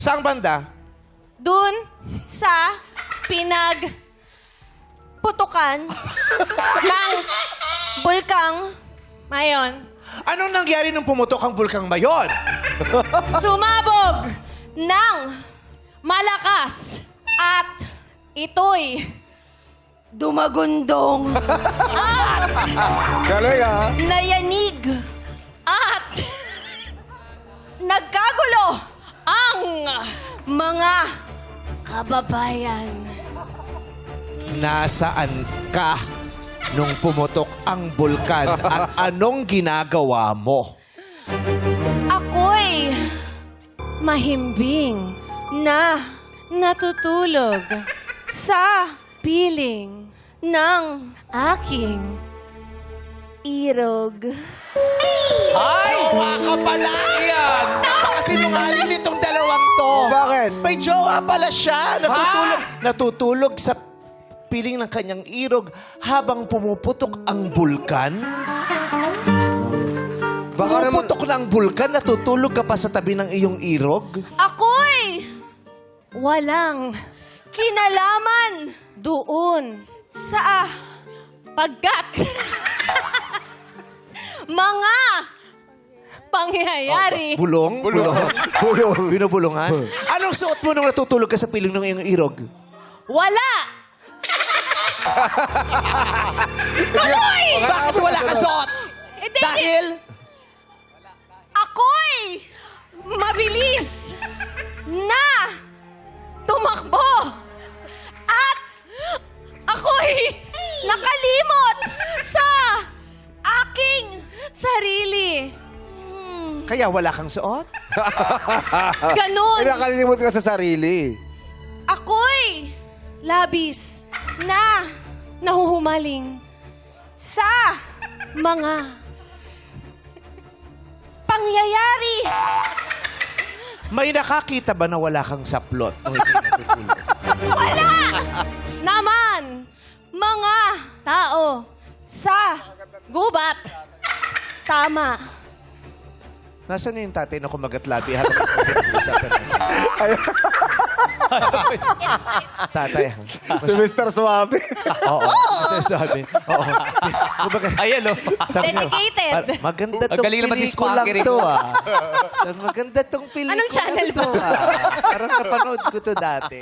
Saang banda? Dun sa pinagputukan ng bulkang Mayon. Anong nangyari nung pumutok ang bulkang Mayon? Sumabog ng malakas at ito'y dumagundong Galing ah. nayanig at nagkagulo ang mga kababayan. Nasaan ka nung pumutok ang bulkan at anong ginagawa mo? Ako'y mahimbing na natutulog sa piling ng aking irog. Ay! Jowa ka pala! Yan! Napakasinungaling nitong dalawang to. Bakit? May jowa pala siya. Natutulog sa piling ng kanyang irog habang pumuputok ang bulkan. Baka naman... Pumuputok na ang bulkan, natutulog ka pa sa tabi ng iyong irog? Ako'y walang kinalaman doon sa pagkat mga pangyayari. Bulong? Bulong. Binubulungan? Anong suot mo nung natutulog ka sa piling ng iyong irog? Wala! Bakit wala ka suot? Hindi, Dahil? ako'y mabilis na tumakbo at ako'y nakalimot sa aking sarili. Kaya wala kang suot? Ganun. Ay, nakalimutan ka sa sarili. Ako'y labis na nahuhumaling sa mga pangyayari. May nakakita ba na wala kang saplot? nung ito'y natutulog? Wala naman mga tao sa gubat. Tama. Nasaan na yung tatay na kumagat-labi habang pinag-uusapan natin? Tatay. Si Mr. Suave. Oo. Sabi. Oo. Kumbaga, Ayan, oh. sabi niya, Dedicated. Maganda tong Magaling naman si pelikula Spanky to, ah. Maganda tong pelikula Anong channel ba? to, ah. Parang napanood ko to dati.